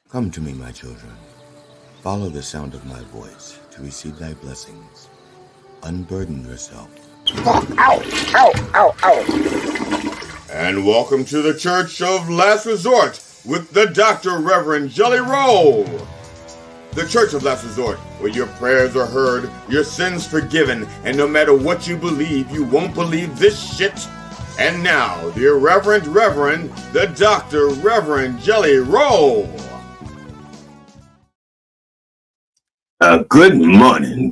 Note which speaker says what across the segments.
Speaker 1: Come to me, my children. Follow the sound of my voice to receive thy blessings. Unburden yourself.
Speaker 2: Ow, ow, ow, ow.
Speaker 3: And welcome to the Church of Last Resort with the Dr. Rev Jelly Rolle. The Church of Last Resort, where your prayers are heard, your sins forgiven, and no matter what you believe, you won't believe this shit. And now, the Reverend, the Dr. Rev Jelly Rolle.
Speaker 2: Good morning,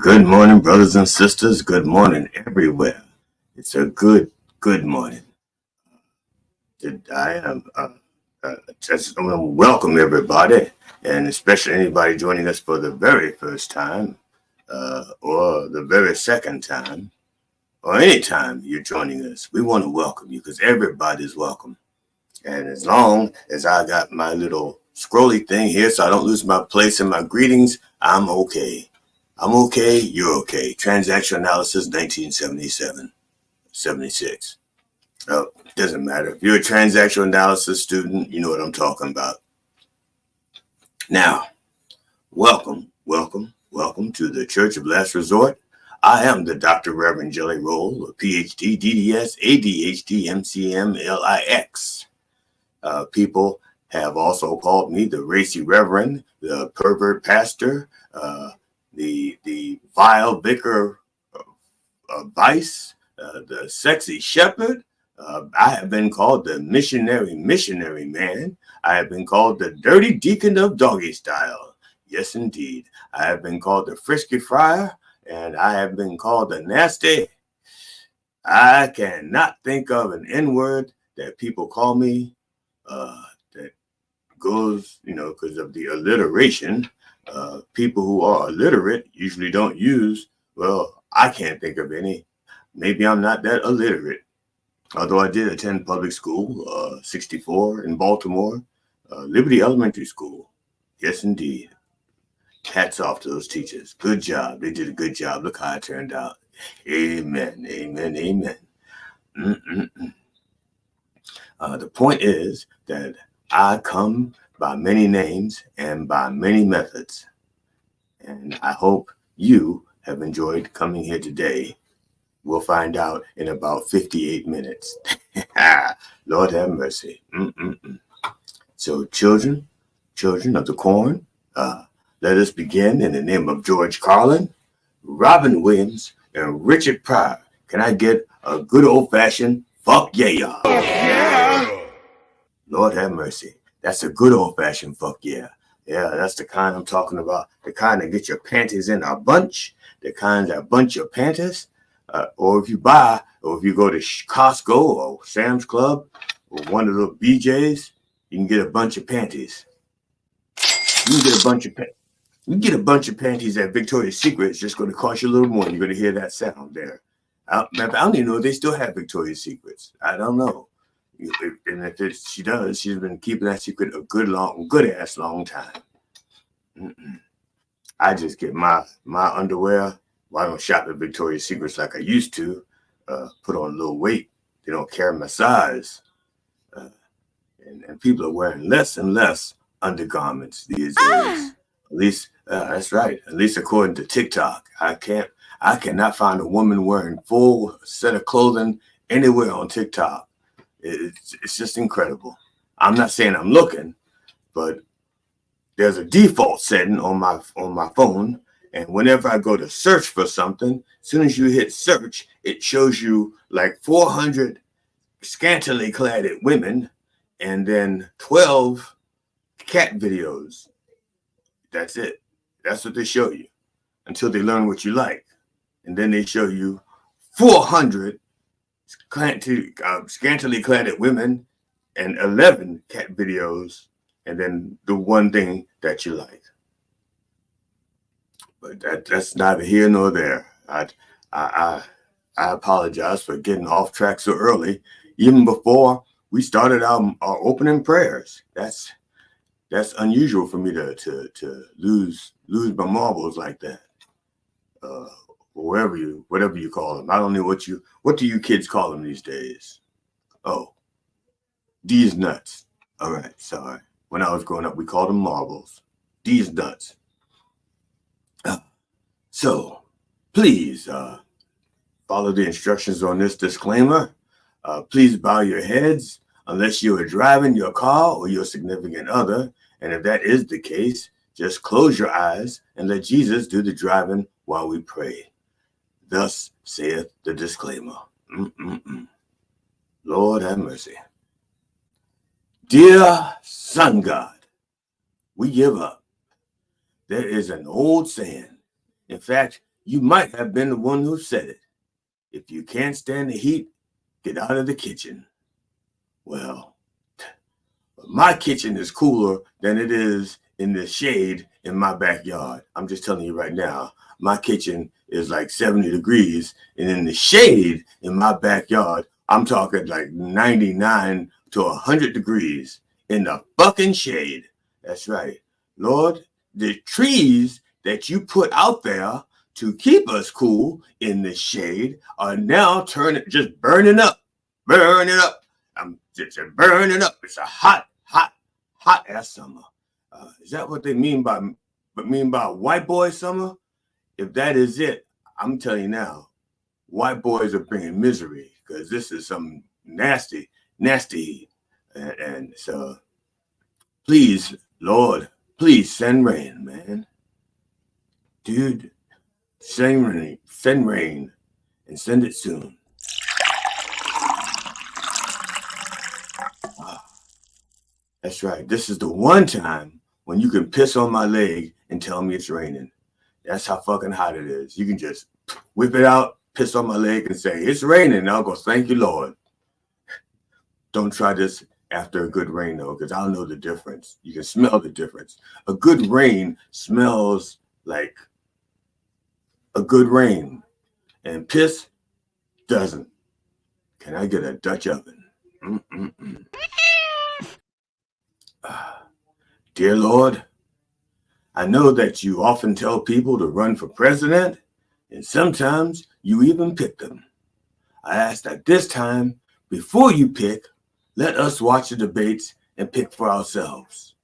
Speaker 2: brothers and sisters. Good morning everywhere. It's a good morning. I am just want to welcome everybody, and especially anybody joining us for the very first time, or the very second time, or any time you're joining us. We want to welcome you because everybody's welcome. And as long as I got my little scrolly thing here so I don't lose my place in my greetings, I'm okay. I'm okay, you're okay. Transaction analysis 1977, 76. Oh, doesn't matter. If you're a transaction analysis student, you know what I'm talking about. Now, welcome to the Church of Last Resort. I am the Dr. Rev Jelly Rolle, a PhD, DDS, ADHD, MCM, LIX. People have also called me the racy reverend, the pervert pastor, the vile vicar of vice, the sexy shepherd. I have been called the missionary man. I have been called the dirty deacon of doggy style. Yes, indeed. I have been called the frisky friar, and I have been called the nasty. I cannot think of an N-word that people call me that goes, because of the alliteration. People who are illiterate usually don't use, well, I can't think of any. Maybe I'm not that illiterate. Although I did attend public school, 64 in Baltimore, Liberty Elementary School. Yes, indeed. Hats off to those teachers. Good job. They did a good job. Look how it turned out. Amen, amen, amen. The point is that I come by many names and by many methods. And I hope you have enjoyed coming here today. We'll find out in about 58 minutes. Lord have mercy. So children of the corn, let us begin in the name of George Carlin, Robin Williams, and Richard Pryor. Can I get a good old-fashioned fuck yeah, y'all? Yeah. Lord have mercy. That's a good old-fashioned fuck yeah. Yeah, that's the kind I'm talking about. The kind that get your panties in a bunch. The kind that bunch your panties. Or if you go to Costco or Sam's Club or one of the BJ's, you can get a bunch of panties. You can get a bunch of panties at Victoria's Secret. It's just going to cost you a little more. You're going to hear that sound there. I don't even know if they still have Victoria's Secrets. I don't know. And if she does, she's been keeping that secret a good ass long time. I just get my underwear. Well, I don't shop at Victoria's Secrets like I used to. Put on a little weight. They don't carry my size. And people are wearing less and less undergarments these days. At least, that's right. At least according to TikTok. I cannot find a woman wearing full set of clothing anywhere on TikTok. It's just incredible. I'm not saying I'm looking, but there's a default setting on my phone. And whenever I go to search for something, as soon as you hit search, it shows you like 400 scantily clad women and then 12 cat videos. That's it. That's what they show you until they learn what you like. And then they show you 400 scantily clad women and 11 cat videos and then the one thing that you like. But that's neither here nor there. I apologize for getting off track so early, even before we started our opening prayers. That's unusual for me to lose my marbles like that. whatever you call them. I don't know what do you kids call them these days? Oh, these nuts. All right, sorry. When I was growing up, we called them marbles. These nuts. So, please follow the instructions on this disclaimer. Please bow your heads unless you are driving your car or your significant other. And if that is the case, just close your eyes and let Jesus do the driving while we pray. Thus saith the disclaimer. Lord have mercy. Dear Sun God, we give up. There is an old saying. In fact, you might have been the one who said it. If you can't stand the heat, get out of the kitchen. Well, my kitchen is cooler than it is in the shade in my backyard. I'm just telling you right now, my kitchen is like 70 degrees, and in the shade in my backyard, I'm talking like 99 to 100 degrees in the fucking shade. That's right. Lord, the trees that you put out there to keep us cool in the shade are now just burning up. I'm just burning up. It's a hot ass summer. Is that what they mean by white boy summer? If that is it, I'm telling you now, white boys are bringing misery because this is some nasty heat. And so, please, Lord, please send rain, man. Dude, send rain, and send it soon. That's right. This is the one time when you can piss on my leg and tell me it's raining. That's how fucking hot it is. You can just whip it out, piss on my leg, and say, it's raining. And I'll go, thank you, Lord. Don't try this after a good rain, though, because I'll know the difference. You can smell the difference. A good rain smells like a good rain, and piss doesn't. Can I get a Dutch oven? Dear Lord, I know that you often tell people to run for president, and sometimes you even pick them. I ask that this time, before you pick, let us watch the debates and pick for ourselves.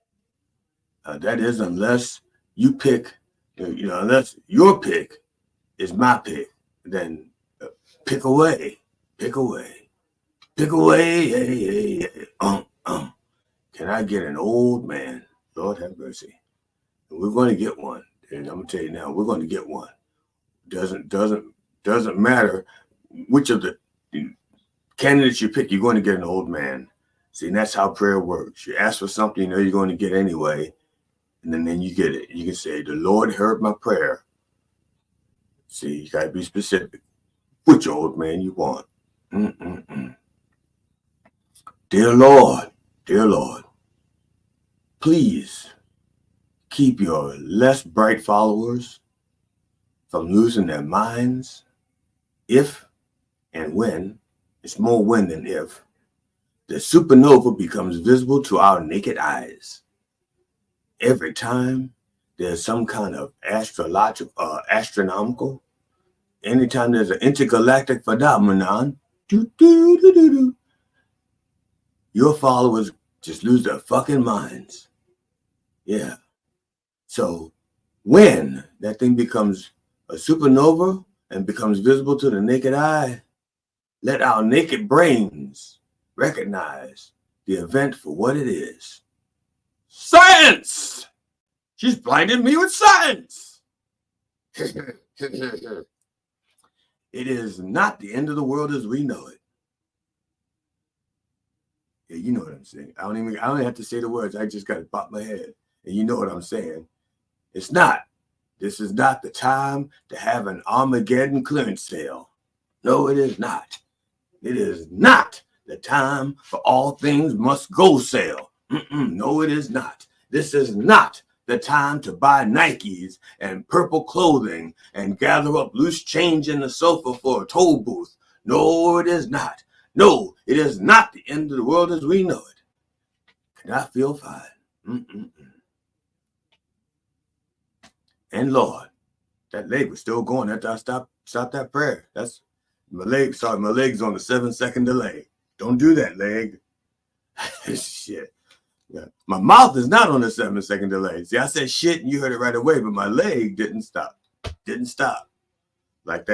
Speaker 2: That is, unless you pick, unless your pick is my pick, then pick away. Hey. Can I get an old man? Lord have mercy. We're going to get one. And I'm going to tell you now, we're going to get one. Doesn't matter which of the candidates you pick, you're going to get an old man. See, and that's how prayer works. You ask for something you know you're going to get anyway, and then you get it. You can say, the Lord heard my prayer. See, you got to be specific. Which old man you want. Dear Lord, please keep your less bright followers from losing their minds if and when, it's more when than if, the supernova becomes visible to our naked eyes. Every time there's some kind of astronomical, anytime there's an intergalactic phenomenon, your followers just lose their fucking minds. Yeah. So when that thing becomes a supernova and becomes visible to the naked eye, let our naked brains recognize the event for what it is. Science! She's blinded me with science! It is not the end of the world as we know it. Yeah, you know what I'm saying. I don't have to say the words. I just got to pop my head. And you know what I'm saying. It's not. This is not the time to have an Armageddon clearance sale. No, it is not. It is not the time for all things must go sale. No, it is not. This is not the time to buy Nikes and purple clothing and gather up loose change in the sofa for a toll booth. No, it is not. No, it is not the end of the world as we know it. Can I feel fine? And Lord, That leg was still going after I stopped that prayer. That's my leg. Sorry, my leg's on the 7-second delay. Don't do that, leg. Shit. Yeah. My mouth is not on the 7-second delay. See, I said shit and you heard it right away, but my leg didn't stop. Didn't stop. Like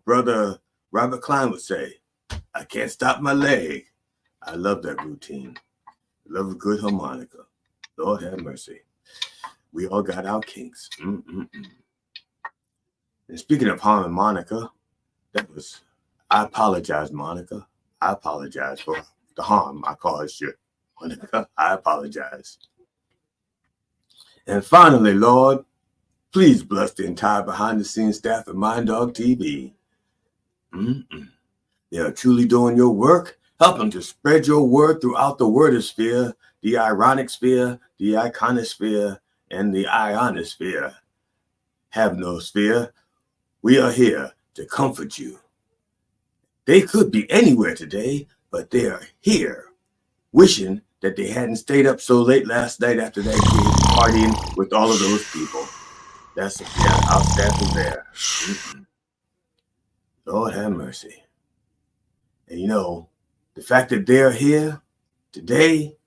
Speaker 2: brother Robert Klein would say, I can't stop my leg. I love that routine. I love a good harmonica. Lord have mercy. We all got our kinks. And speaking of harmonica, I apologize, Monica. I apologize for the harm I caused you. Monica, I apologize. And finally, Lord, please bless the entire behind-the-scenes staff at Mind Dog TV. They are truly doing your work, helping to spread your word throughout the wordosphere, the ironic sphere, the iconosphere, and the ionosphere. Have no sphere. We are here to comfort you. They could be anywhere today, but they are here, wishing that they hadn't stayed up so late last night after that kid partying with all of those people. Our staff is there. Lord have mercy. And you know, the fact that they're here today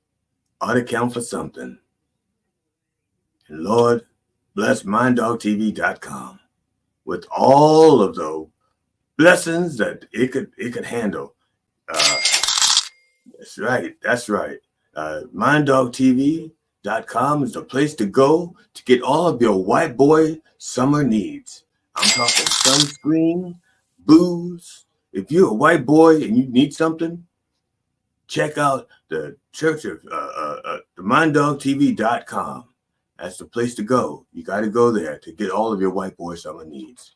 Speaker 2: ought to count for something. And Lord, bless minddogtv.com with all of the blessings that it could handle. That's right. minddogtv.com is the place to go to get all of your white boy summer needs. I'm talking sunscreen, booze. If you're a white boy and you need something, check out the church of the minddogtv.com. That's the place to go. You got to go there to get all of your white boy summer needs.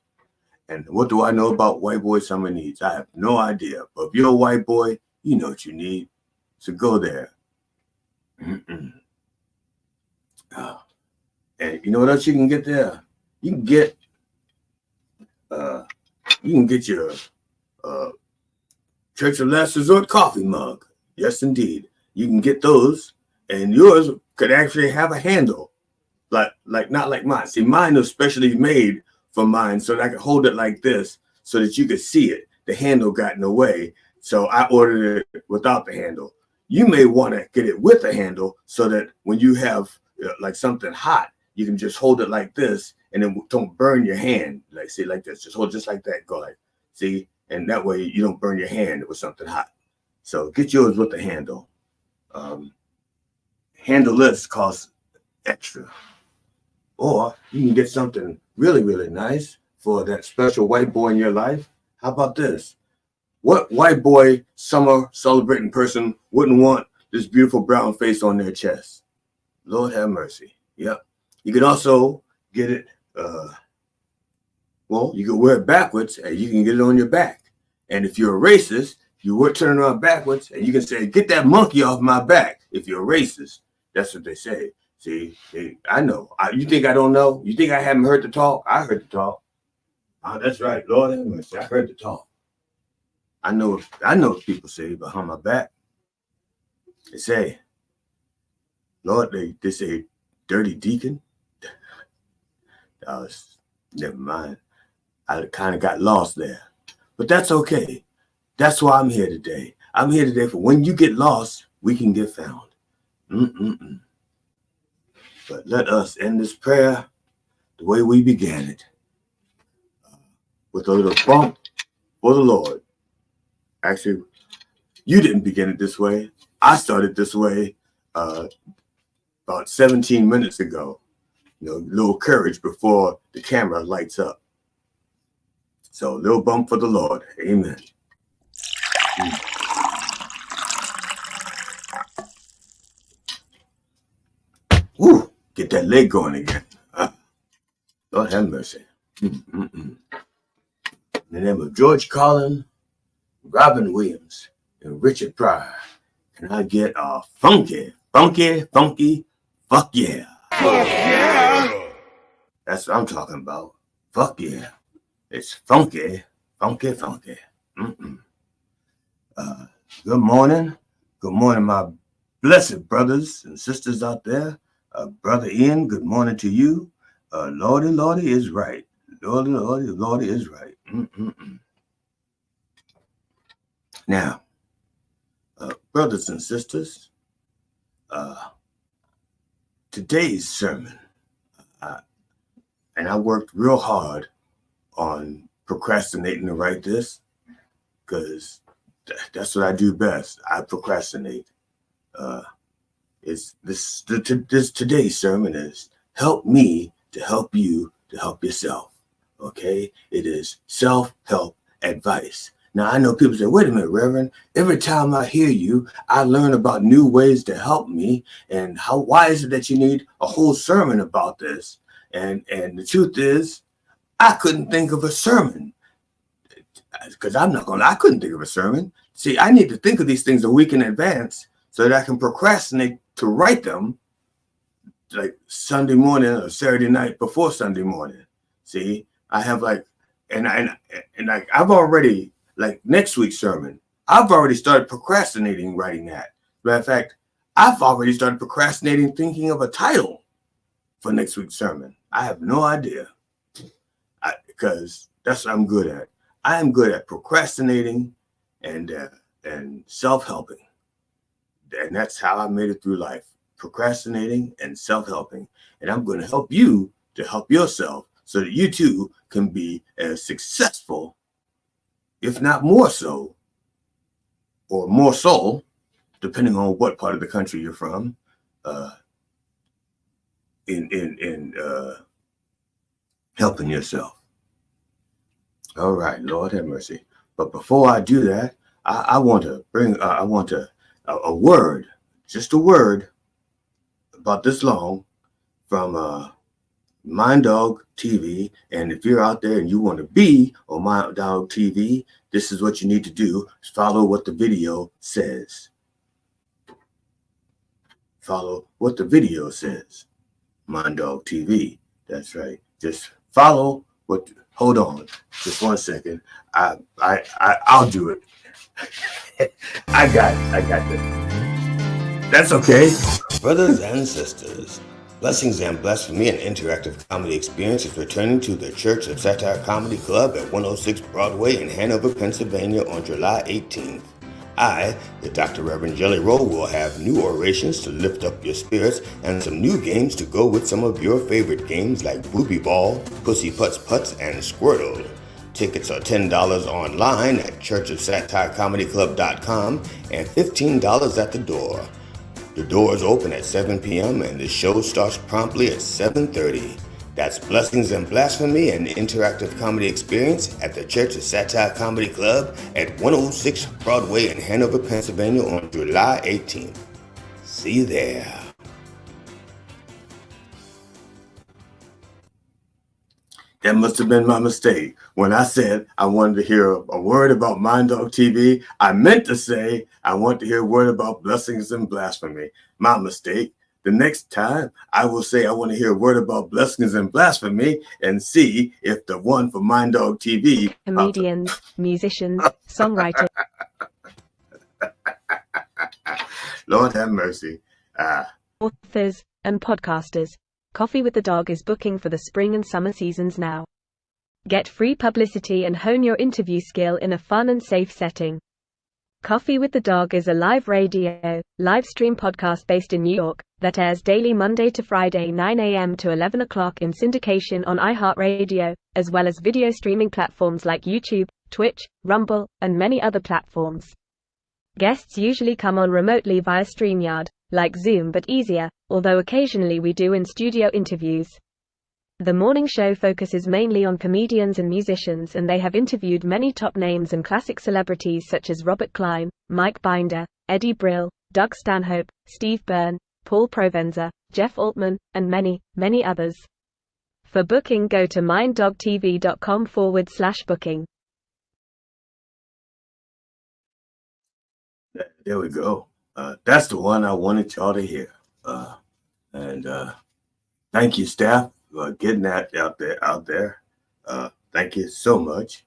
Speaker 2: And what do I know about white boy summer needs? I have no idea. But if you're a white boy, you know what you need. So go there. And you know what else you can get there? You can get your Church of Last Resort coffee mug. Yes, indeed. You can get those, and yours could actually have a handle, like not like mine. See, mine was specially made for mine so that I could hold it like this so that you could see it. The handle got in the way, so I ordered it without the handle. You may want to get it with a handle so that when you have like something hot, you can just hold it like this and then don't burn your hand. Like, see, like this. Just hold just like that. Go like, see? And that way you don't burn your hand with something hot. So get yours with the handle. Handleless costs extra. Or you can get something really, really nice for that special white boy in your life. How about this? What white boy summer celebrating person wouldn't want this beautiful brown face on their chest? Lord have mercy. Yep. You can also get it, you can wear it backwards and you can get it on your back. And if you're a racist, you would turn around backwards and you can say, get that monkey off my back. If you're a racist, that's what they say. See, I know. You think I don't know? You think I haven't heard the talk? I heard the talk. That's right. Lord have mercy. I heard the talk. I know what people say behind my back. They say, Lord, they say, dirty deacon. Never mind. I kind of got lost there. But that's okay. That's why I'm here today. I'm here today for when you get lost, we can get found. But let us end this prayer the way we began it. With a little bump for the Lord. Actually, you didn't begin it this way. I started this way about 17 minutes ago. You know, a little courage before the camera lights up. So, a little bump for the Lord. Amen. Woo! Get that leg going again. Lord have mercy. In the name of George Carlin, Robin Williams, and Richard Pryor, can I get a funky, fuck yeah? Fuck yeah! That's what I'm talking about. Fuck yeah. It's funky. Good morning. Good morning, my blessed brothers and sisters out there. Brother Ian, good morning to you. Lordy, Lordy is right. Lordy, Lordy, Lordy is right. Now, brothers and sisters, today's sermon, and I worked real hard on procrastinating to write this because that's what I do best. I procrastinate. This today's sermon is help me to help you to help yourself. Okay, it is self-help advice. Now I know people say, "Wait a minute, Reverend. Every time I hear you, I learn about new ways to help me. And why is it that you need a whole sermon about this?" And the truth is, I couldn't think of a sermon because I couldn't think of a sermon. See, I need to think of these things a week in advance so that I can procrastinate to write them like Sunday morning or Saturday night before Sunday morning. See, I have I've already, like next week's sermon, I've already started procrastinating writing that. Matter of fact, I've already started procrastinating thinking of a title for next week's sermon. I have no idea because that's what I'm good at. I am good at procrastinating and self-helping. And that's how I made it through life, procrastinating and self-helping. And I'm going to help you to help yourself so that you too can be as successful, if not more so, or more so, depending on what part of the country you're from, in helping yourself. All right, Lord have mercy. But before I do that, I want to bring, a word, just a word about this long from Mind Dog TV. And if you're out there and you want to be on Mind Dog TV, this is what you need to do. Follow what the video says. Follow what the video says. Mind Dog TV. That's right. Just follow what. Hold on, just 1 second. I'll do it. I got this. That's okay.
Speaker 1: Brothers and sisters, Blessings and Blasphemy, an interactive comedy experience, is returning to the Church of Satire Comedy Club at 106 Broadway in Hanover, Pennsylvania on July 18th. I, the Dr. Rev Jelly Rolle, will have new orations to lift up your spirits and some new games to go with some of your favorite games like Booby Ball, Pussy Putz Putz, and Squirtle. Tickets are $10 online at churchofsatirecomedyclub.com and $15 at the door. The doors open at 7 p.m. and the show starts promptly at 7:30. That's Blessings and Blasphemy, an interactive comedy experience at the Church of Satire Comedy Club at 106 Broadway in Hanover, Pennsylvania on July 18th. See you there.
Speaker 2: That must have been my mistake. When I said I wanted to hear a word about Mind Dog TV, I meant to say I want to hear a word about Blessings and Blasphemy. My mistake. The next time I will say I want to hear a word about Blessings and Blasphemy and see if the one for Mind Dog TV.
Speaker 4: Comedians, musicians, songwriters.
Speaker 2: Lord have mercy.
Speaker 4: Authors, and podcasters. Coffee with the Dog is booking for the spring and summer seasons now. Get free publicity and hone your interview skill in a fun and safe setting. Coffee with the Dog is a live radio, live stream podcast based in New York that airs daily Monday to Friday 9 a.m. to 11 o'clock in syndication on iHeartRadio, as well as video streaming platforms like YouTube, Twitch, Rumble, and many other platforms. Guests usually come on remotely via StreamYard, like Zoom but easier, although occasionally we do in-studio interviews. The morning show focuses mainly on comedians and musicians, and they have interviewed many top names and classic celebrities such as Robert Klein, Mike Binder, Eddie Brill, Doug Stanhope, Steve Byrne, Paul Provenza, Jeff Altman, and many, many others. For booking, go to minddogtv.com/booking.
Speaker 2: There we go. That's the one I wanted y'all to hear. And thank you, staff, for getting that out there. Thank you so much.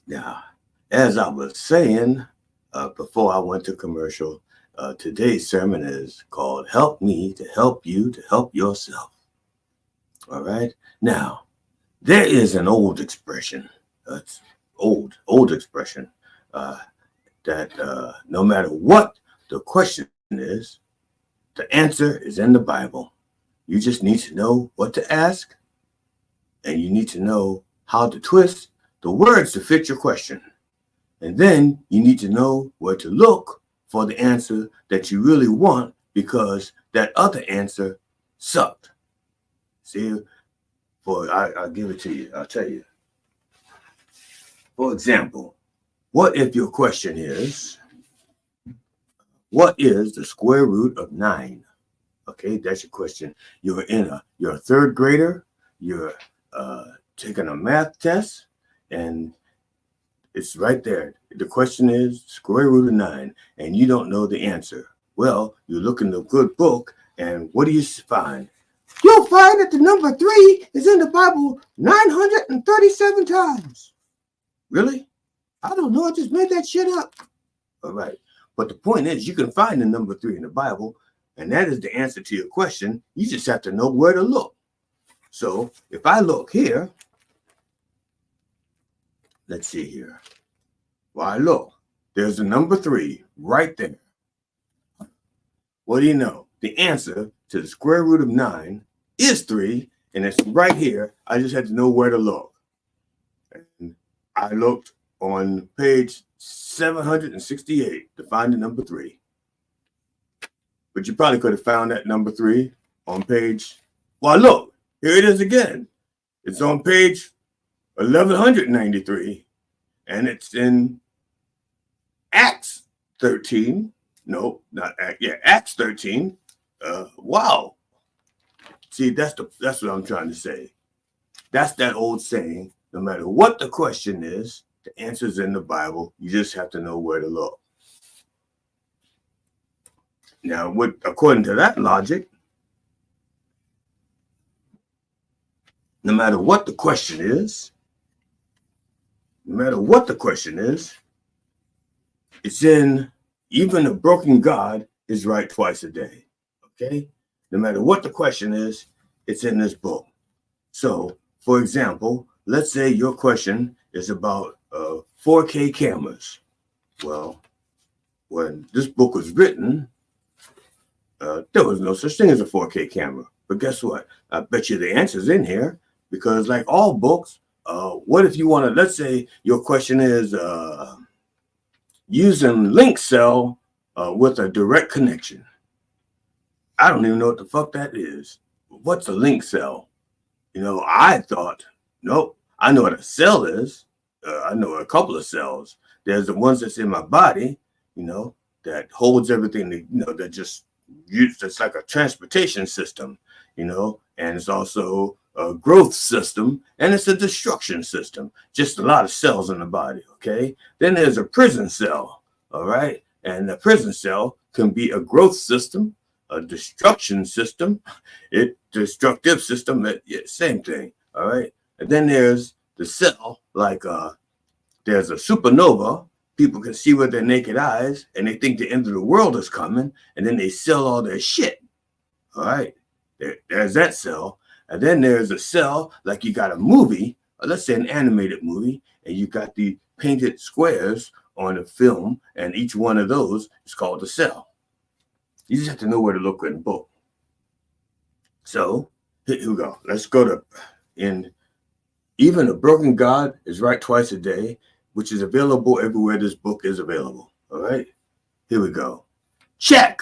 Speaker 2: Now, as I was saying before I went to commercial, Today's sermon is called Help Me to Help You to Help Yourself. All right. Now, there is an old expression, old expression, that no matter what the question is, the answer is in the Bible. You just need to know what to ask, and you need to know how to twist the words to fit your question. And then you need to know where to look for the answer that you really want, because that other answer sucked. See, I'll give it to you. I'll tell you. For example, what if your question is, what is the square root of 9? Okay, that's your question. You're a third grader. You're taking a math test, and it's right there. The question is square root of 9, and you don't know the answer. Well, you look in the good book, and what do you find? You'll find that the number 3 is in the Bible 937 times. Really? I don't know. I just made that shit up. All right. But the point is, you can find the number 3 in the Bible, and that is the answer to your question. You just have to know where to look. So if I look here, let's see here. Why, look, there's the number 3 right there. What do you know? The answer to the square root of 9 is 3, and it's right here. I just had to know where to look. And I looked on page 768 to find the number 3. But you probably could have found that number 3 on page, well, look, here it is again. It's on page 1193, and it's in Acts 13. No, not Acts. Yeah, Acts 13. Wow. See, that's what I'm trying to say. That's that old saying, no matter what the question is, the answer's in the Bible. You just have to know where to look. Now, according to that logic, no matter what the question is, it's in, even a broken God is right twice a day. Okay? No matter what the question is, it's in this book. So, for example, let's say your question is about 4K cameras. Well, when this book was written, there was no such thing as a 4K camera. But guess what? I bet you the answer's in here, because like all books, what if you want to, let's say your question is using link cell with a direct connection. I don't even know what the fuck that is. What's a link cell? You know, I thought, nope, I know what a cell is. I know a couple of cells. There's the ones that's in my body, you know, that holds everything, you know, that just it's like a transportation system, you know, and it's also a growth system, and it's a destruction system. Just a lot of cells in the body, okay? Then there's a prison cell, all right? And the prison cell can be a growth system, a destruction system, destructive system, same thing, all right? And then there's the cell, like there's a supernova. People can see with their naked eyes, and they think the end of the world is coming, and then they sell all their shit. All right, there's that cell. And then there's a cell, like you got a movie, or let's say an animated movie, and you got the painted squares on the film, and each one of those is called a cell. You just have to know where to look in the book. So here we go. Let's go to, in even a broken God is right twice a day, which is available everywhere this book is available. All right, here we go. Check.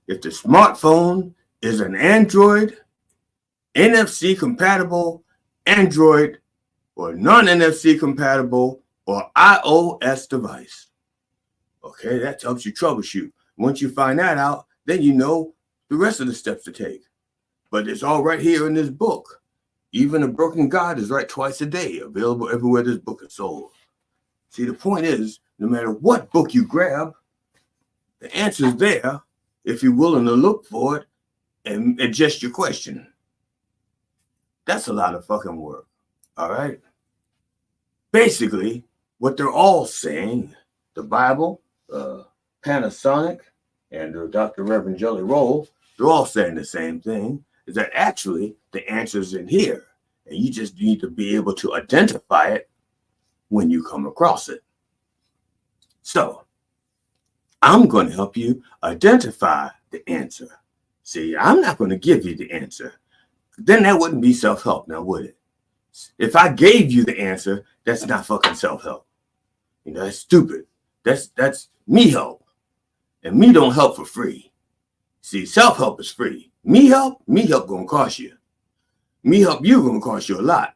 Speaker 2: If the smartphone is an Android, NFC compatible, Android, or non-NFC compatible, or iOS device. Okay, that helps you troubleshoot. Once you find that out, then you know the rest of the steps to take. But it's all right here in this book. Even a broken God is right twice a day, available everywhere this book is sold. See, the point is, no matter what book you grab, the answer's there if you're willing to look for it and adjust your question. That's a lot of fucking work, all right? Basically, what they're all saying, the Bible, Panasonic and Dr. Rev Jelly Rolle, they're all saying the same thing, is that actually the answer's in here. And you just need to be able to identify it when you come across it. So I'm going to help you identify the answer. See, I'm not going to give you the answer. Then that wouldn't be self-help now, would it? If I gave you the answer, that's not fucking self-help. You know, that's stupid. That's me help. And me don't help for free. See, self-help is free. Me help gonna cost you. Me help you gonna cost you a lot.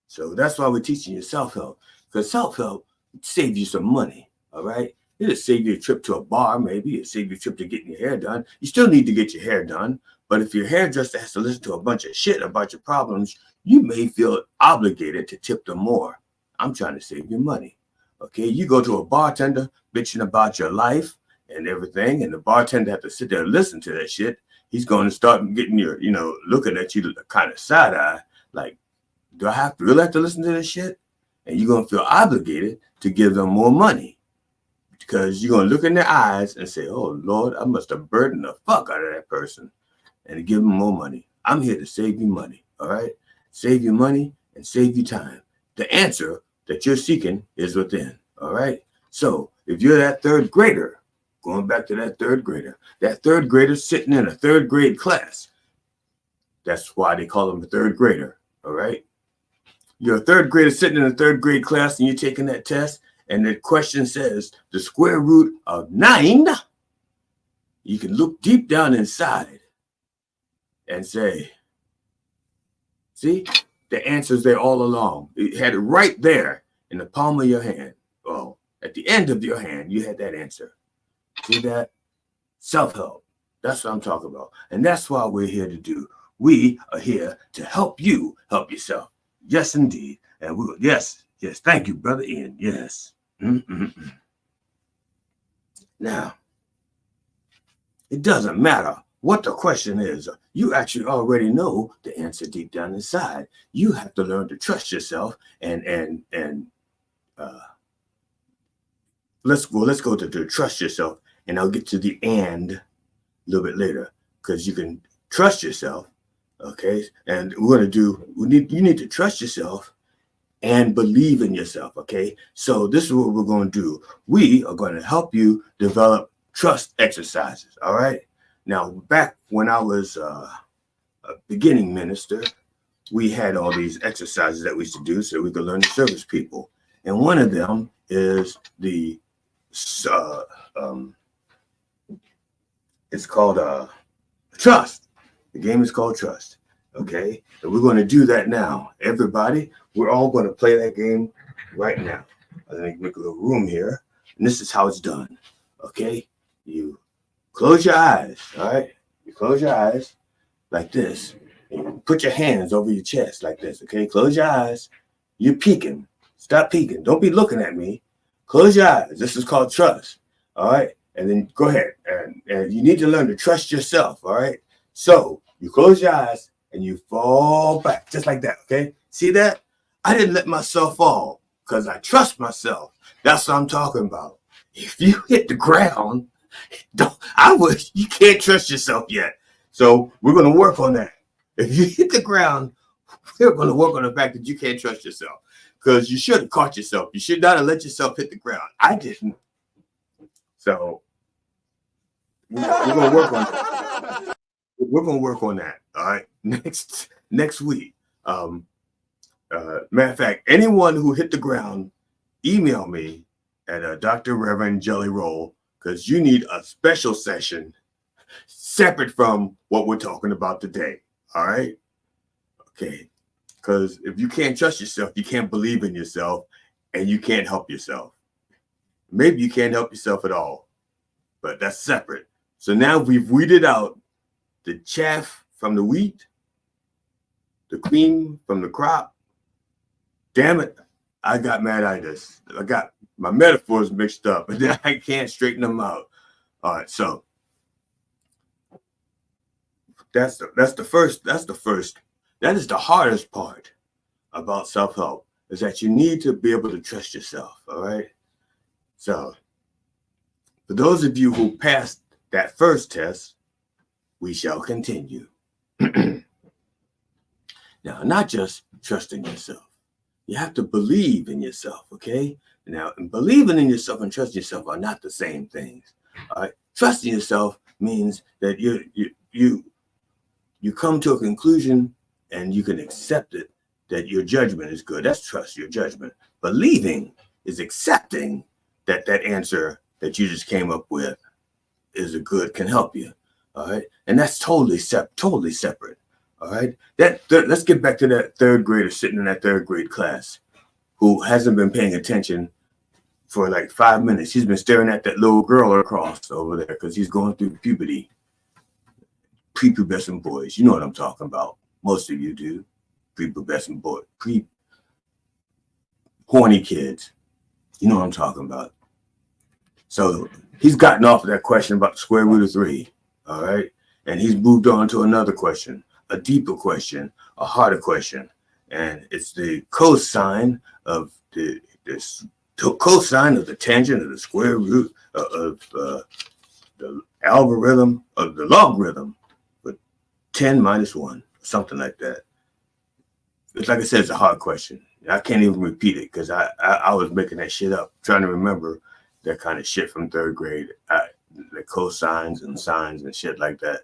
Speaker 2: So that's why we're teaching you self-help. Because self-help save you some money, all right? It'll save you a trip to a bar, maybe. It'll save you a trip to getting your hair done. You still need to get your hair done. But if your hairdresser has to listen to a bunch of shit about your problems, you may feel obligated to tip them more. I'm trying to save you money. Okay, you go to a bartender bitching about your life and everything, and the bartender have to sit there and listen to that shit. He's going to start getting your, looking at you kind of side eye, like, do I really have to listen to this shit? And you're going to feel obligated to give them more money because you're going to look in their eyes and say, oh, Lord, I must have burdened the fuck out of that person and give them more money. I'm here to save you money, all right? Save you money and save you time. The answer that you're seeking is within, all right? So if you're that third grader, going back to that third grader sitting in a third grade class, that's why they call them a third grader, all right? You're a third grader sitting in a third grade class and you're taking that test and the question says the square root of 9. You can look deep down inside and say, see, the answer's there all along. You had it right there in the palm of your hand. Oh, at the end of your hand, you had that answer. See that? Self-help. That's what I'm talking about. And that's what we're here to do. We are here to help you help yourself. Yes, indeed. And yes. Thank you, Brother Ian. Yes. Now, it doesn't matter what the question is. You actually already know the answer deep down inside. You have to learn to trust yourself and let's go to the trust yourself, and I'll get to the and a little bit later because you can trust yourself. Okay, and you need to trust yourself and believe in yourself. Okay, so this is what we're going to do. We are going to help you develop trust exercises. All right. Now, back when I was a beginning minister, we had all these exercises that we used to do so we could learn to service people, and one of them is it's called trust. The game is called Trust. Okay, and we're going to do that now. Everybody, we're all going to play that game right now. I'm going to make a little room here, and this is how it's done. Okay, you close your eyes. All right, you close your eyes like this. And you put your hands over your chest like this. Okay, close your eyes. You're peeking. Stop peeking. Don't be looking at me. Close your eyes. This is called Trust. All right, and then go ahead and you need to learn to trust yourself. All right. So you close your eyes and you fall back just like that, okay? See that? I didn't let myself fall because I trust myself. That's what I'm talking about. If you hit the ground, you can't trust yourself yet. So we're going to work on that. If you hit the ground, we're going to work on the fact that you can't trust yourself because you should have caught yourself. You should not have let yourself hit the ground. I didn't. So we're going to work on that. We're going to work on that, all right, next week. Matter of fact, anyone who hit the ground, email me at Dr. Rev Jelly Rolle because you need a special session separate from what we're talking about today, all right? Okay, because if you can't trust yourself, you can't believe in yourself, and you can't help yourself. Maybe you can't help yourself at all, but that's separate. So now we've weeded out the chaff from the wheat, the cream from the crop. Damn it, I got mad-itis. I got my metaphors mixed up, and then I can't straighten them out. All right, so that's the first. That is the hardest part about self-help, is that you need to be able to trust yourself. All right, so For those of you who passed that first test, we shall continue. Now, not just trusting yourself. You have to believe in yourself, okay? Now, believing in yourself and trusting yourself are not the same things. All right? Trusting yourself means that you come to a conclusion and you can accept it, that your judgment is good. That's trust, your judgment. Believing is accepting that that answer that you just came up with is a good, can help you. All right? And that's totally separate. All right? Let's get back to that third grader sitting in that third grade class who hasn't been paying attention for like 5 minutes. He's been staring at that little girl across over there because he's going through puberty. Prepubescent boys. You know what I'm talking about. Most of you do. Prepubescent boys. Horny kids. You know what I'm talking about. So he's gotten off of that question about the square root of 3. All right? And he's moved on to another question, a deeper question, a harder question. And it's the cosine of the cosine of the tangent of the square root of the algorithm of the logarithm with 10 minus 1, something like that. It's like I said, it's a hard question. I can't even repeat it because I was making that shit up, trying to remember that kind of shit from third grade, the cosines and sines and shit like that.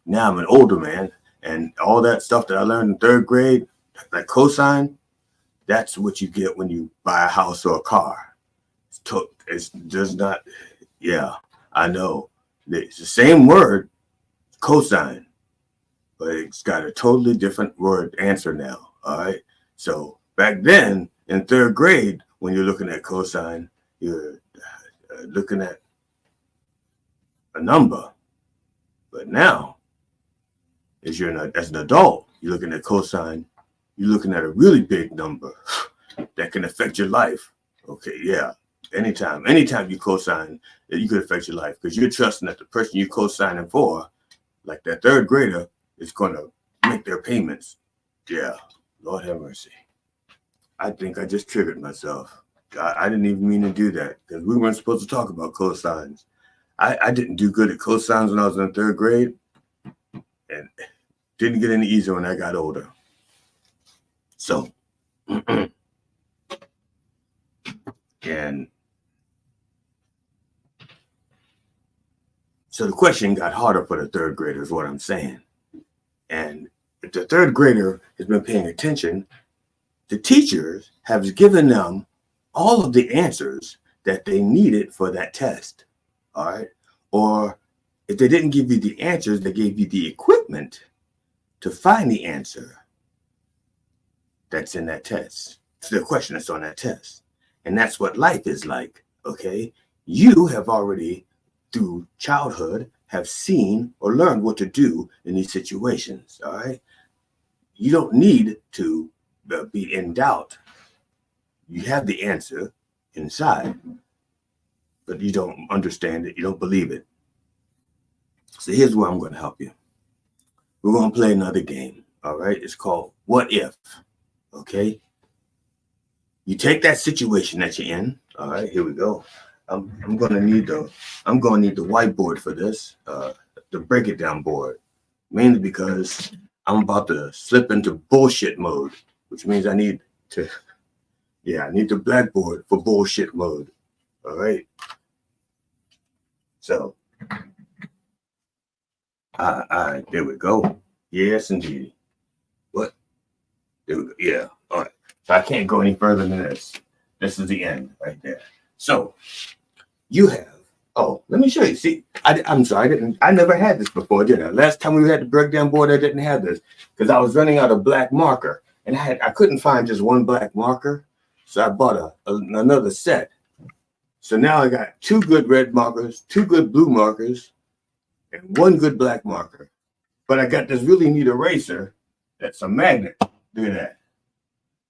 Speaker 2: Now I'm an older man, and all that stuff that I learned in third grade, like cosine, that's what you get when you buy a house or a car. It's does not, yeah, I know. It's the same word, cosine, but it's got a totally different word answer now, all right? So back then, in third grade, when you're looking at cosine, you're looking at a number. But now, as an adult, you're looking at cosine, you're looking at a really big number that can affect your life. Okay, yeah. Anytime you cosine, you could affect your life because you're trusting that the person you're cosigning for, like that third grader, is going to make their payments. Yeah, Lord have mercy. I think I just triggered myself. I didn't even mean to do that because we weren't supposed to talk about cosines. I didn't do good at cosines when I was in third grade and didn't get any easier when I got older. So, and so the question got harder for the third grader is what I'm saying. And if the third grader has been paying attention, the teachers have given them all of the answers that they needed for that test. All right. Or if they didn't give you the answers, they gave you the equipment to find the answer that's in that test. It's the question that's on that test. And that's what life is like. Okay. You have already, through childhood, have seen or learned what to do in these situations. All right. You don't need to be in doubt. You have the answer inside, but you don't understand it. You don't believe it. So here's where I'm going to help you. We're going to play another game. All right. It's called What If. Okay. You take that situation that you're in. All right. Here we go. I'm going to need the whiteboard for this, the break it down board, mainly because I'm about to slip into bullshit mode, which means I need the blackboard for bullshit mode. All right. So, all right, there we go. Yes, indeed. What? There we go. Yeah. All right. So I can't go any further than this. This is the end right there. So you have. Oh, let me show you. See, I'm sorry, I never had this before, did I? Last time we had the breakdown board, I didn't have this because I was running out of black marker, and I couldn't find just one black marker, so I bought another set. So now I got 2 good red markers, 2 good blue markers, and 1 good black marker. But I got this really neat eraser that's a magnet. Look at that.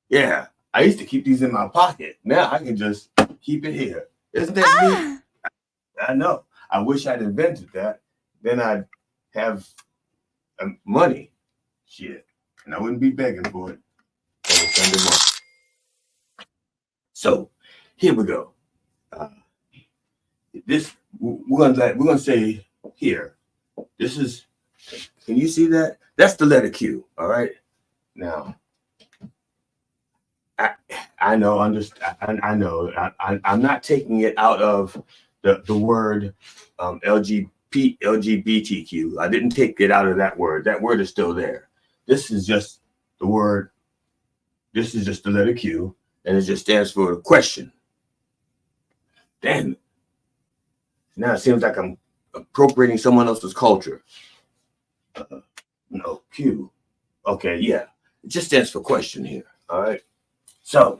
Speaker 2: Yeah, I used to keep these in my pocket. Now I can just keep it here. Isn't that neat? I know. I wish I'd invented that. Then I'd have money. Shit. And I wouldn't be begging for it on a Sunday morning. So here we go. this we're gonna say here. This is. Can you see that? That's the letter Q. All right. Now, I know. I know. I'm not taking it out of the word LGBTQ. I didn't take it out of that word. That word is still there. This is just the word. This is just the letter Q, and it just stands for question. Damn it. Now it seems like I'm appropriating someone else's culture. No, Q. Okay, yeah. It just stands for question here. All right. So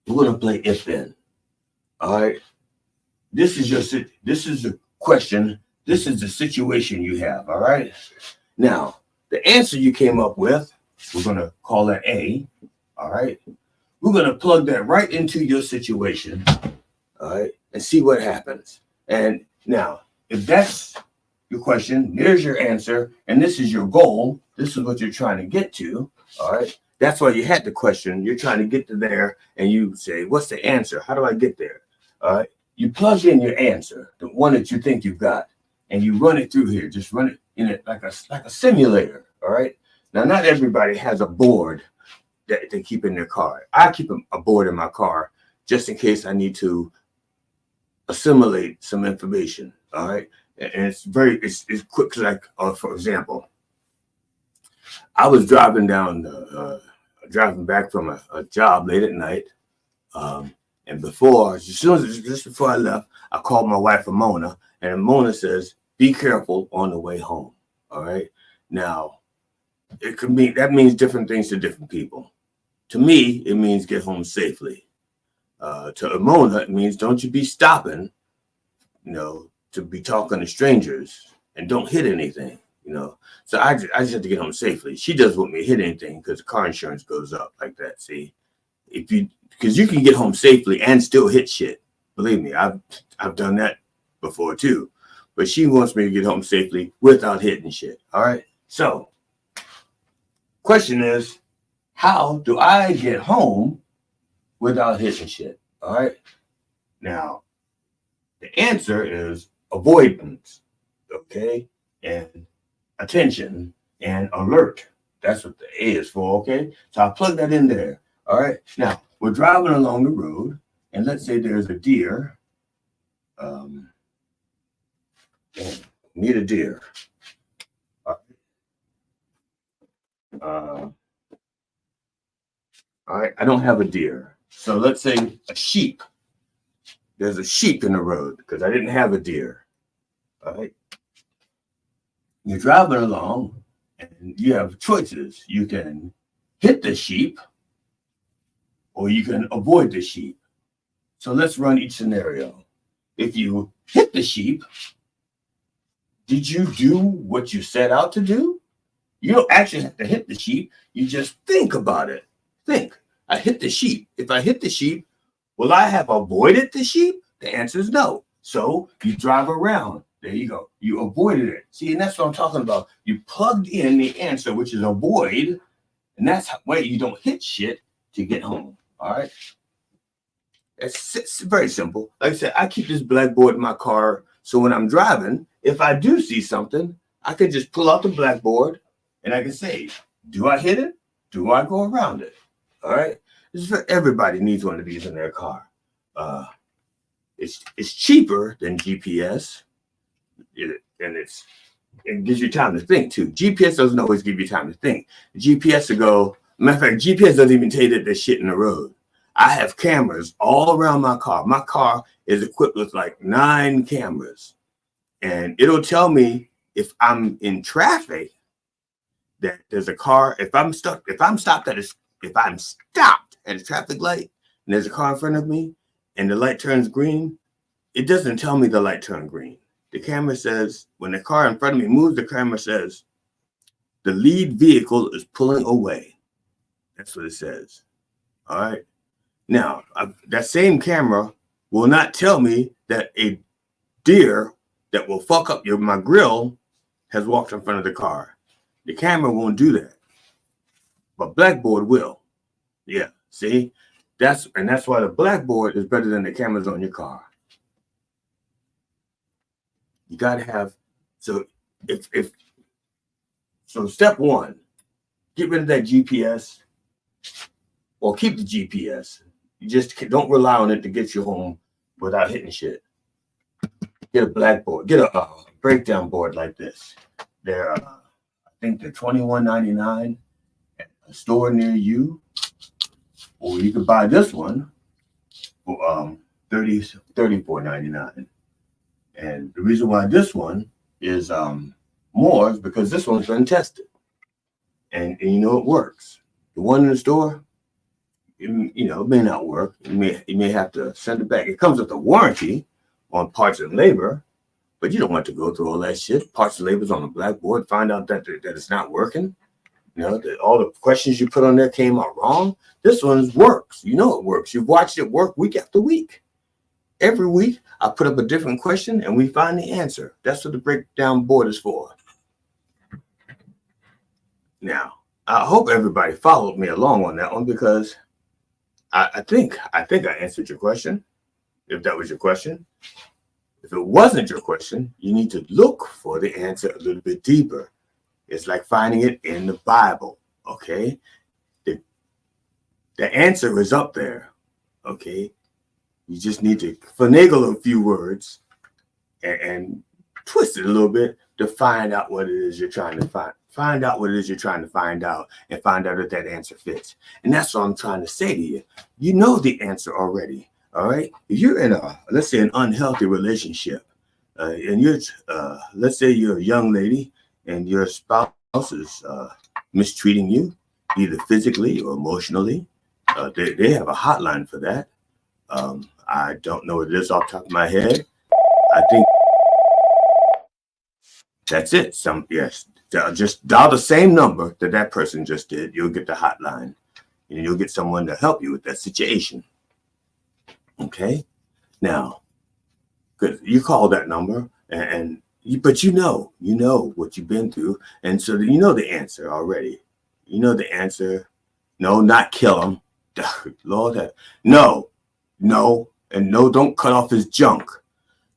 Speaker 2: we're gonna play if then. All right. This is the question. This is the situation you have. All right. Now, the answer you came up with, we're gonna call that A. All right. We're gonna plug that right into your situation. All right, and see what happens. And now, if that's your question, there's your answer, and this is your goal. This is what you're trying to get to. All right. That's why you had the question. You're trying to get to there, and you say, "What's the answer? How do I get there?" All right. You plug in your answer, the one that you think you've got, and you run it through here. Just run it in it like a simulator. All right. Now, not everybody has a board that they keep in their car. I keep a board in my car just in case I need to assimilate some information. All right. And it's quick. Like, for example, I was driving back from a job late at night. And just before I left, I called my wife, Mona, and Mona says, "Be careful on the way home." All right. Now, that means different things to different people. To me, it means get home safely. To Mona, it means don't you be stopping, to be talking to strangers, and don't hit anything, So I just have to get home safely. She doesn't want me to hit anything because car insurance goes up like that. See, because you can get home safely and still hit shit. Believe me, I've done that before too. But she wants me to get home safely without hitting shit. All right. So, question is, how do I get home without hitting shit? All right. Now, the answer is avoidance, okay, and attention and alert. That's what the A is for, okay? So I plug that in there. All right. Now, we're driving along the road, and let's say there's a deer. Meet a deer. All right. I don't have a deer. So let's say a sheep. There's a sheep in the road because I didn't have a deer. All right. You're driving along and you have choices. You can hit the sheep or you can avoid the sheep. So let's run each scenario. If you hit the sheep, did you do what you set out to do? You don't actually have to hit the sheep. You just think about it. Think, I hit the sheep. If I hit the sheep, will I have avoided the sheep? The answer is no. So you drive around. There you go. You avoided it. See, and that's what I'm talking about. You plugged in the answer, which is avoid, and that's the way you don't hit shit to get home. All right? It's very simple. Like I said, I keep this blackboard in my car, so when I'm driving, if I do see something, I can just pull out the blackboard, and I can say, do I hit it? Do I go around it? All right? Everybody needs one of these in their car. It's cheaper than GPS, and it gives you time to think too. GPS doesn't always give you time to think. GPS will go. Matter of fact, GPS doesn't even tell you that there's shit in the road. I have cameras all around my car. My car is equipped with like 9 cameras, and it'll tell me if I'm in traffic that there's a car. If I'm stopped at a traffic light and there's a car in front of me and the light turns green, it doesn't tell me the light turned green. The camera says, when the car in front of me moves, the camera says, the lead vehicle is pulling away. That's what it says. All right. Now, that same camera will not tell me that a deer that will fuck up my grill has walked in front of the car. The camera won't do that. But Blackboard will. Yeah. See? That's why the Blackboard is better than the cameras on your car. You got to have, so if so step one, get rid of that GPS or keep the GPS. You just don't rely on it to get you home without hitting shit. Get a blackboard, get a breakdown board like this. They're, I think they're $21.99 at a store near you, or you could buy this one for $34.99. And the reason why this one is more is because this one's been tested, and you know it works. The one in the store, it may not work. You may have to send it back. It comes with a warranty on parts and labor, but you don't want to go through all that shit. Parts and labor's on the blackboard. Find out that it's not working. That all the questions you put on there came out wrong. This one works. You know it works. You've watched it work week after week. Every week, I put up a different question and we find the answer. That's what the breakdown board is for. Now, I hope everybody followed me along on that one, because I think I answered your question, if that was your question. If it wasn't your question, you need to look for the answer a little bit deeper. It's like finding it in the Bible, okay? The answer is up there, okay? You just need to finagle a few words and twist it a little bit to find out what it is you're trying to find. Find out what it is you're trying to find out, and find out if that answer fits. And that's what I'm trying to say to you. You know the answer already, all right? If you're in let's say, an unhealthy relationship, and you're, let's say you're a young lady and your spouse is mistreating you, either physically or emotionally, they have a hotline for that. I don't know what it is off the top of my head. I think that's it. Yes, just dial the same number that person just did. You'll get the hotline, and you'll get someone to help you with that situation. Okay. Now, because you call that number, but you know what you've been through, and so you know the answer already. You know the answer. No, not kill him. Lord, no, and no, don't cut off his junk.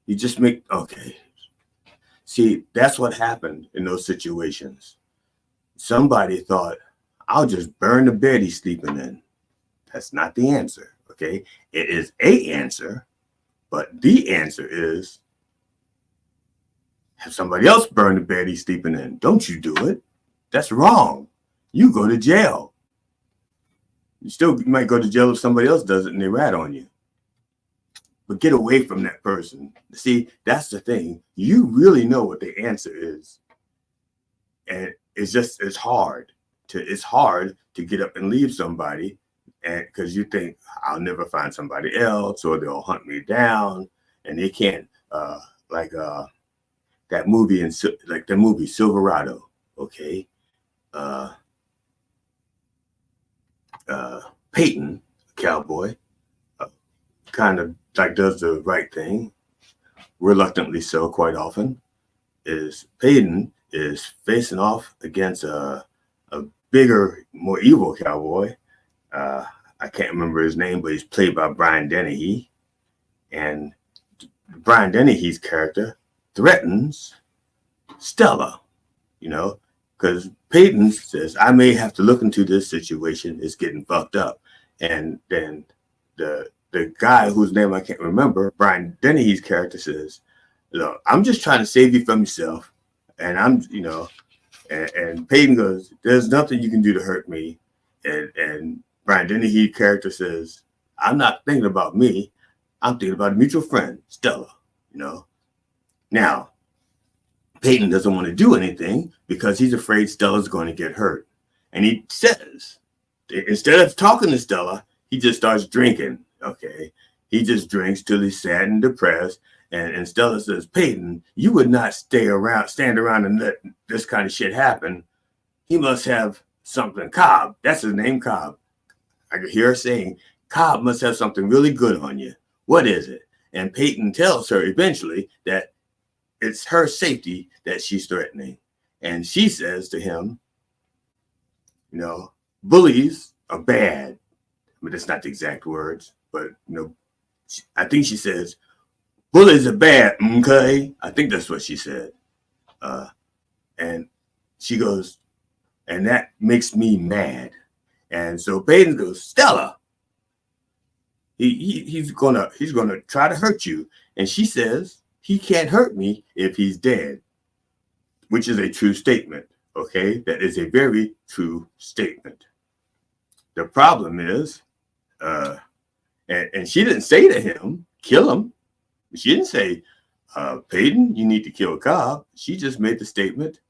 Speaker 2: You just okay. See, that's what happened in those situations. Somebody thought, I'll just burn the bed he's sleeping in. That's not the answer, okay? It is a answer, but the answer is have somebody else burn the bed he's sleeping in. Don't you do it. That's wrong. You go to jail. You might go to jail if somebody else does it and they rat on you. But get away from that person. See, that's the thing. You really know what the answer is. And it's hard to get up and leave somebody, and because you think I'll never find somebody else, or they'll hunt me down, and they can't, like that movie the movie Silverado, okay? Peyton, cowboy, kind of like does the right thing, reluctantly so quite often. Peyton is facing off against a bigger, more evil cowboy. I can't remember his name, but he's played by Brian Dennehy. And Brian Dennehy's character threatens Stella, because Peyton says, I may have to look into this situation. It's getting fucked up. And then the guy whose name I can't remember, Brian Dennehy's character, says, look, I'm just trying to save you from yourself. And and Peyton goes, there's nothing you can do to hurt me. And Brian Dennehy's character says, I'm not thinking about me. I'm thinking about a mutual friend, Stella, Now, Peyton doesn't want to do anything because he's afraid Stella's going to get hurt. And he says, instead of talking to Stella, he just starts drinking. Okay. He just drinks till he's sad and depressed. And Stella says, Peyton, you would not stand around and let this kind of shit happen. He must have something. Cobb, that's his name, Cobb. I could hear her saying, Cobb must have something really good on you. What is it? And Peyton tells her eventually that it's her safety that she's threatening. And she says to him, bullies are bad. I mean, that's not the exact words, but, I think she says, Bullies are bad, okay? I think that's what she said. And she goes, and that makes me mad. And so Peyton goes, Stella, he's gonna try to hurt you. And she says, he can't hurt me if he's dead, which is a true statement. Okay, that is a very true statement. The problem is, and she didn't say to him, kill him. She didn't say, Peyton, you need to kill Cobb. She just made the statement,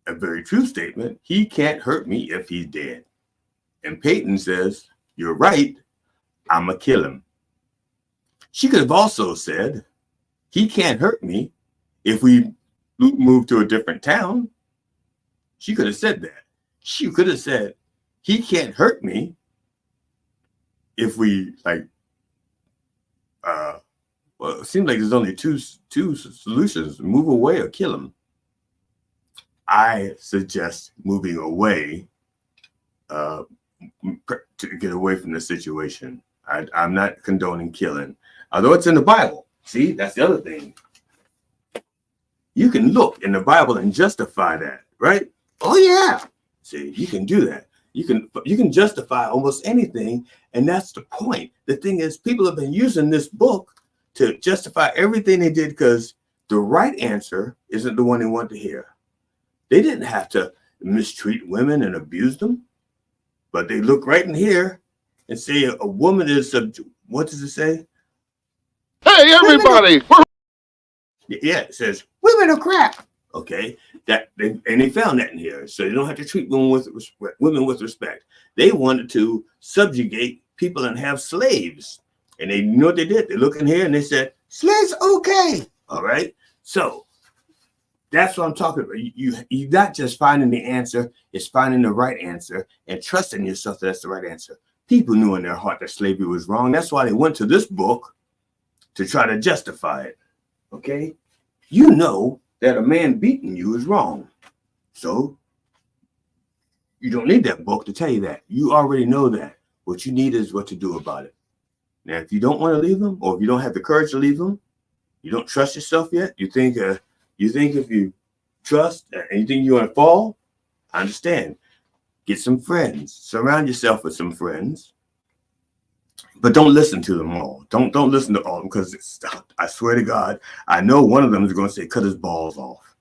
Speaker 2: a very true statement. He can't hurt me if he's dead. And Peyton says, you're right. I'm going to kill him. She could have also said, he can't hurt me if we move to a different town. She could have said that. She could have said, he can't hurt me if we well, it seems like there's only two solutions: move away or kill him. I suggest moving away to get away from the situation. I'm not condoning killing, although it's in the Bible. See, that's the other thing. You can look in the Bible and justify that, right? Oh yeah. See, you can do that. You can justify almost anything, and that's the point. The thing is, people have been using this book to justify everything they did because the right answer isn't the one they want to hear. They didn't have to mistreat women and abuse them, but they look right in here and say a woman is what does it say?
Speaker 5: Hey, everybody!
Speaker 2: Yeah, it says women are crap. Okay, they found that in here, so they don't have to treat women with respect. They wanted to subjugate people and have slaves, and you know what they did? They look in here and they said slaves okay. All right, so that's what I'm talking about. You're not just finding the answer; it's finding the right answer and trusting yourself that that's the right answer. People knew in their heart that slavery was wrong. That's why they went to this book to try to justify it. Okay, you know that a man beating you is wrong. So you don't need that book to tell you that. You already know that. What you need is what to do about it. Now, if you don't want to leave them, or if you don't have the courage to leave them, you don't trust yourself yet, you think if you trust and you think you're going to fall, I understand. Get some friends. Surround yourself with some friends. But don't listen to them all. Don't listen to all of them, because I swear to God, I know one of them is going to say, cut his balls off.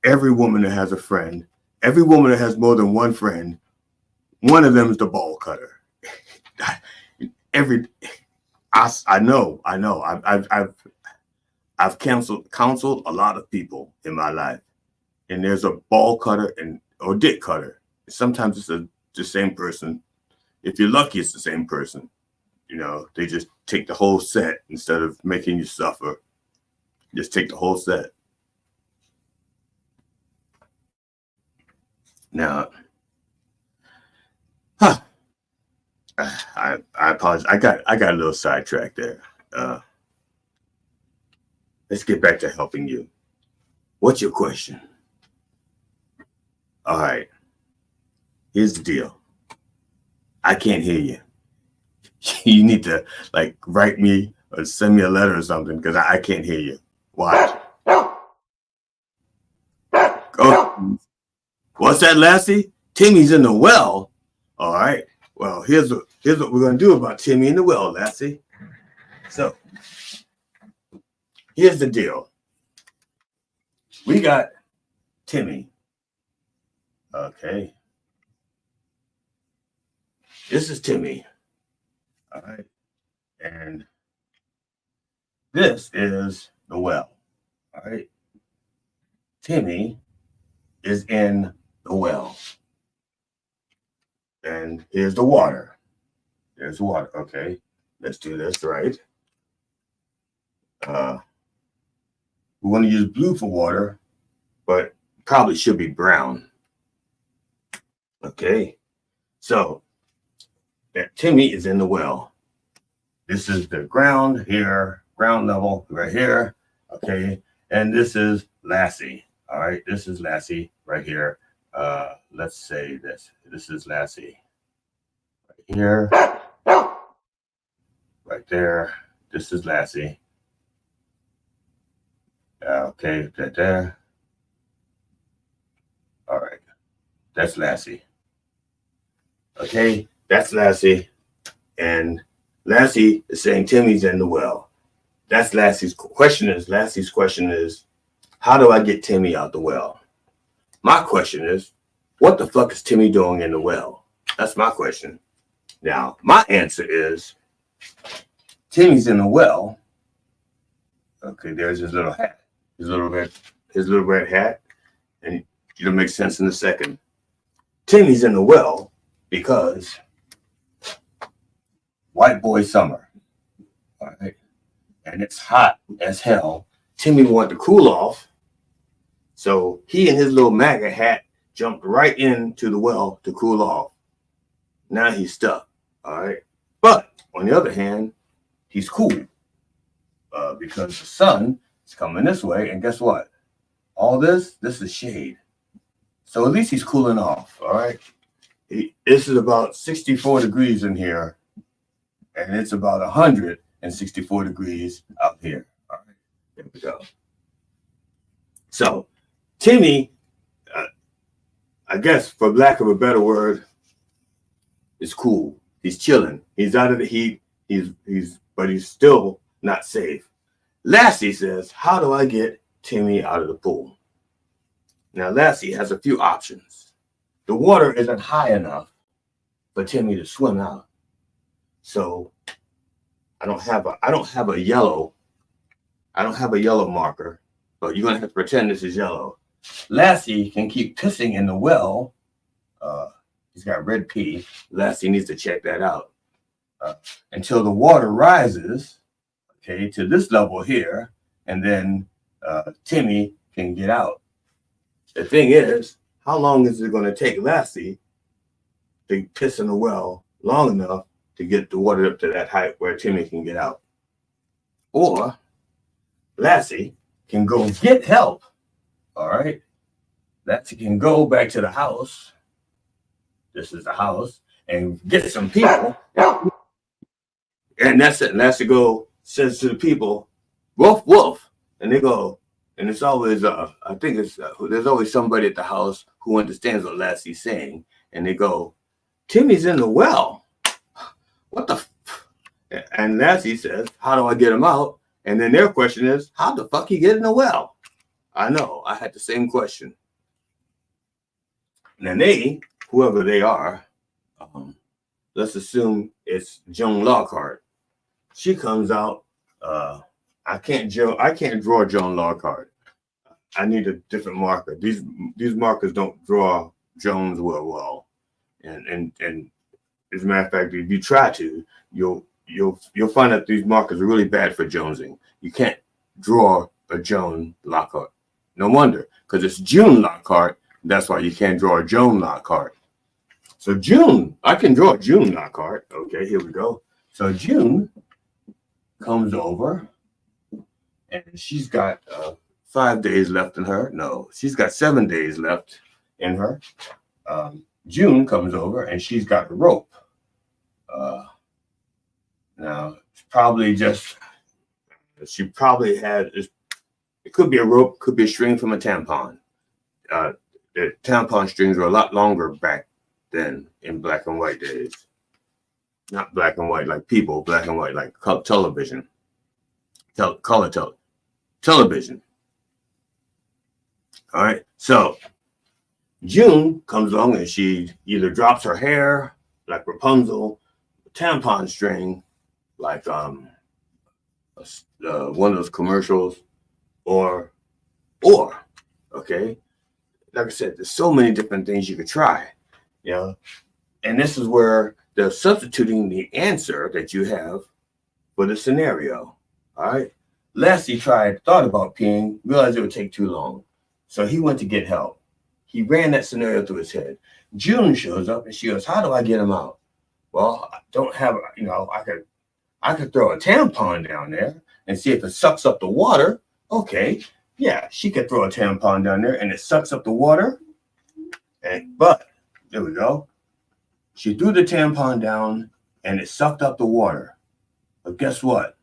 Speaker 2: Every woman that has a friend, every woman that has more than one friend, one of them is the ball cutter. I know. I've counseled a lot of people in my life, and there's a ball cutter or dick cutter. Sometimes it's the same person. If you're lucky, it's the same person. You know, they just take the whole set instead of making you suffer. Just take the whole set. Now, I apologize. I got a little sidetracked there. Let's get back to helping you. What's your question? All right. Here's the deal. I can't hear you. You need to write me or send me a letter or something, because I can't hear you. Watch. Oh, what's that, Lassie? Timmy's in the well. All right. Well, here's what we're gonna do about Timmy in the well, Lassie. So here's the deal. We got Timmy. Okay. This is Timmy. All right. And this is the well. All right. Timmy is in the well. And here's the water. There's the water. Okay. Let's do this right. We're going to use blue for water, but probably should be brown. Okay. So that Timmy is in the well. This is the ground here, ground level right here. Okay. And this is Lassie. All right. This is Lassie right here. Let's say this. This is Lassie right here. Right there. This is Lassie. Okay, that there. All right, that's Lassie. Okay, that's Lassie. And Lassie is saying Timmy's in the well. That's Lassie's question is, how do I get Timmy out the well? My question is, what the fuck is Timmy doing in the well? That's my question. Now, my answer is, Timmy's in the well. Okay, there's his little hat. His little red hat. And it'll make sense in a second. Timmy's in the well because white boy summer. All right. And it's hot as hell. Timmy wanted to cool off. So he and his little MAGA hat jumped right into the well to cool off. Now he's stuck. All right. But on the other hand, he's cool because the sun is coming this way. And guess what? All this is shade. So at least he's cooling off. All right. This is about 64 degrees in here. And it's about 164 degrees out here. All right. There we go. So Timmy, I guess for lack of a better word, is cool. He's chilling. He's out of the heat. But he's still not safe. Lassie says, how do I get Timmy out of the pool? Now Lassie has a few options. The water isn't high enough for Timmy to swim out. So I don't have a yellow marker, but you're gonna have to pretend this is yellow. Lassie can keep pissing in the well. He's got red pee. Lassie needs to check that out until the water rises, okay, to this level here, and then Timmy can get out. The thing is, how long is it going to take Lassie to piss in the well long enough to get the water up to that height where Timmy can get out? Or Lassie can go get help. All right. Lassie can go back to the house. This is the house, and get some people. And that's it. Lassie says to the people, woof, woof. And they go, and it's always, I think there's always somebody at the house who understands what Lassie's saying. And they go, Timmy's in the well. What the And Lassie says, how do I get him out? And then their question is, how the fuck he get in the well? I know, I had the same question. And then whoever they are, let's assume it's Joan Lockhart. She comes out. I can't draw Joan Lockhart. I need a different marker. These markers don't draw Jones well. And as a matter of fact, if you try to, you'll find that these markers are really bad for jonesing. You can't draw a Joan Lockhart. No wonder, because it's June Lockhart. That's why you can't draw a Joan Lockhart. So June, I can draw June Lockhart. Okay, here we go. So June comes over, and she's got 5 days left in her. No, she's got 7 days left in her. June comes over, and she's got a rope. Now, it's probably she probably had, it could be a rope, could be a string from a tampon. The tampon strings were a lot longer back then in black and white days. Not black and white like people, black and white like television. Color television. All right. So June comes along and she either drops her hair like Rapunzel, tampon string like one of those commercials, or okay. Like I said, there's so many different things you could try, you know, and this is where they're substituting the answer that you have for the scenario. All right. Lassie thought about peeing, realized it would take too long. So he went to get help. He ran that scenario through his head. June shows up and she goes, how do I get him out? Well, I don't have, I could throw a tampon down there and see if it sucks up the water. Okay. Yeah, she could throw a tampon down there and it sucks up the water. But there we go. She threw the tampon down and it sucked up the water. But guess what?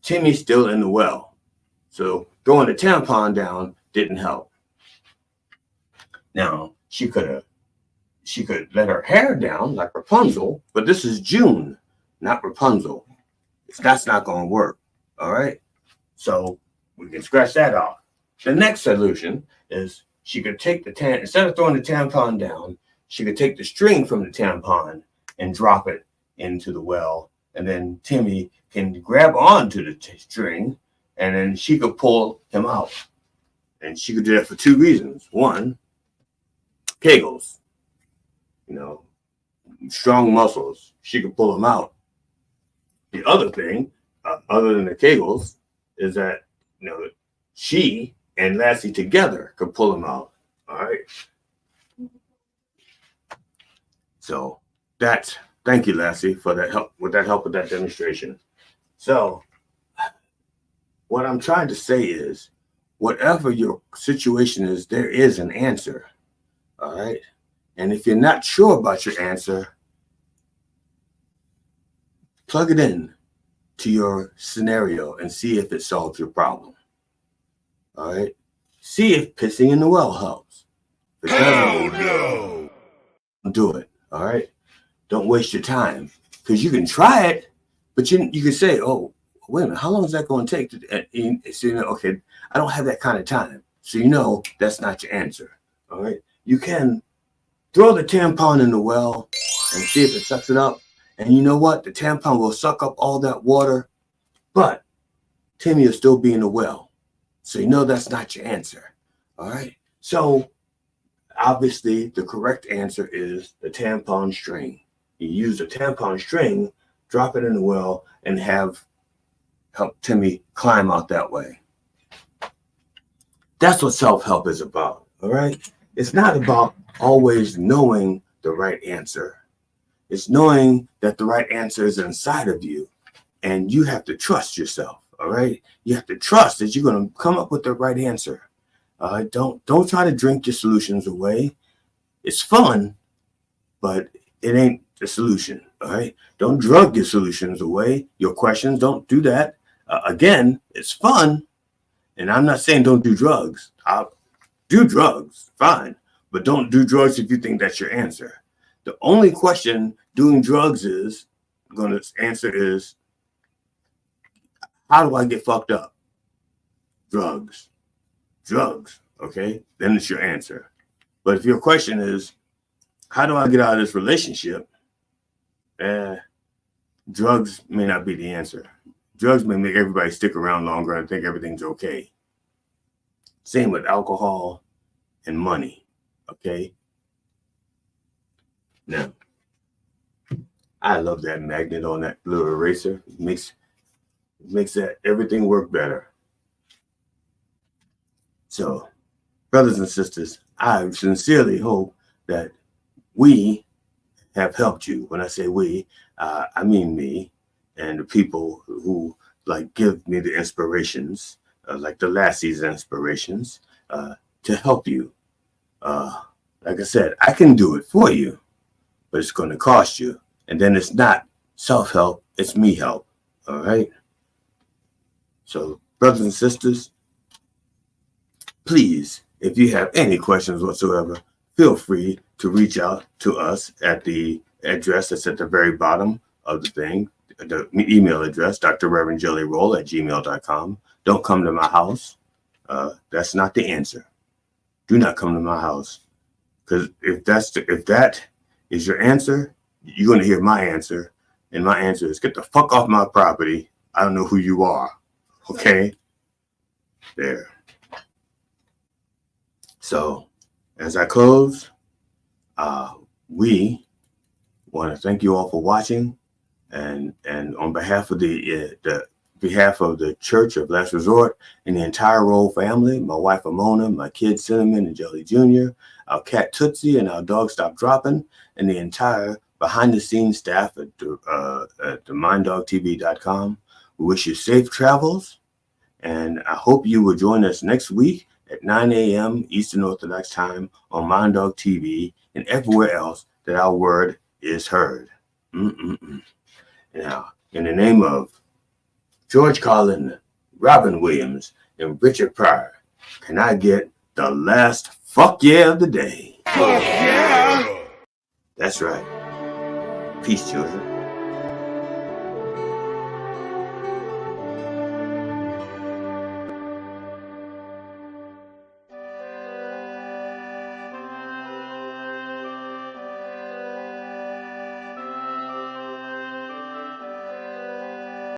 Speaker 2: Timmy's still in the well. So throwing the tampon down didn't help. Now, she could let her hair down like Rapunzel, but this is June, not Rapunzel. That's not going to work. All right. So we can scratch that off. The next solution is she could take instead of throwing the tampon down, she could take the string from the tampon and drop it into the well. And then Timmy can grab onto the string and then she could pull him out. And she could do that for two reasons. One, Kegels, strong muscles. She could pull him out. The other thing, other than the Kegels, is that, she and Lassie together could pull him out. All right. So thank you, Lassie, for that help with that demonstration. So what I'm trying to say is, whatever your situation is, there is an answer. All right. And if you're not sure about your answer, plug it in to your scenario and see if it solves your problem. All right. See if pissing in the well helps. If it doesn't,
Speaker 3: no!
Speaker 2: do it. All right. Don't waste your time, because you can try it, but you can say, oh, wait a minute, how long is that going to take? So okay, I don't have that kind of time. So that's not your answer. All right. You can throw the tampon in the well and see if it sucks it up. And you know what? The tampon will suck up all that water, but Timmy will still be in the well. So that's not your answer. All right. So obviously the correct answer is the tampon string. You use the tampon string, drop it in the well, and help Timmy climb out that way. That's what self-help is about. All right. It's not about always knowing the right answer. It's knowing that the right answer is inside of you, and you have to trust yourself. All right. You have to trust that you're going to come up with the right answer. Don't try to drink your solutions away. It's fun, but it ain't the solution. All right. Don't drug your solutions away. Your questions, don't do that. Again, it's fun. And I'm not saying don't do drugs. I'll do drugs, fine. But don't do drugs if you think that's your answer. The only question doing drugs is going to answer is, how do I get fucked up? Drugs. Okay. Then it's your answer. But if your question is, how do I get out of this relationship? Drugs may not be the answer. Drugs may make everybody stick around longer and think everything's okay. Same with alcohol and money. Okay. Now, I love that magnet on that little eraser. It makes that everything work better. So, brothers and sisters, I sincerely hope that we have helped you. When I say we, I mean me and the people who give me the inspirations, like the Lassie's inspirations, to help you. Like I said, I can do it for you, but it's going to cost you. And then it's not self-help, it's me help. All right. So, brothers and sisters, please, if you have any questions whatsoever, feel free to reach out to us at the address that's at the very bottom of the thing, the email address, Dr. Rev Jelly Rolle at gmail.com. Don't come to my house. That's not the answer. Do not come to my house. Because if that is your answer, you're going to hear my answer. And my answer is, get the fuck off my property. I don't know who you are. Okay? There. So, as I close, we want to thank you all for watching, and on behalf of the Church of Last Resort and the entire Rolle family, my wife Amona, my kids Cinnamon and Jelly Jr., our cat Tootsie, and our dog Stop Dropping, and the entire behind-the-scenes staff at the minddogtv.com. We wish you safe travels, and I hope you will join us next week at 9 a.m. Eastern Orthodox Time on Mind Dog TV and everywhere else that our word is heard. Now, in the name of George Carlin, Robin Williams, and Richard Pryor. Can I get the last fuck yeah of the day? Fuck yeah! That's right. Peace, children.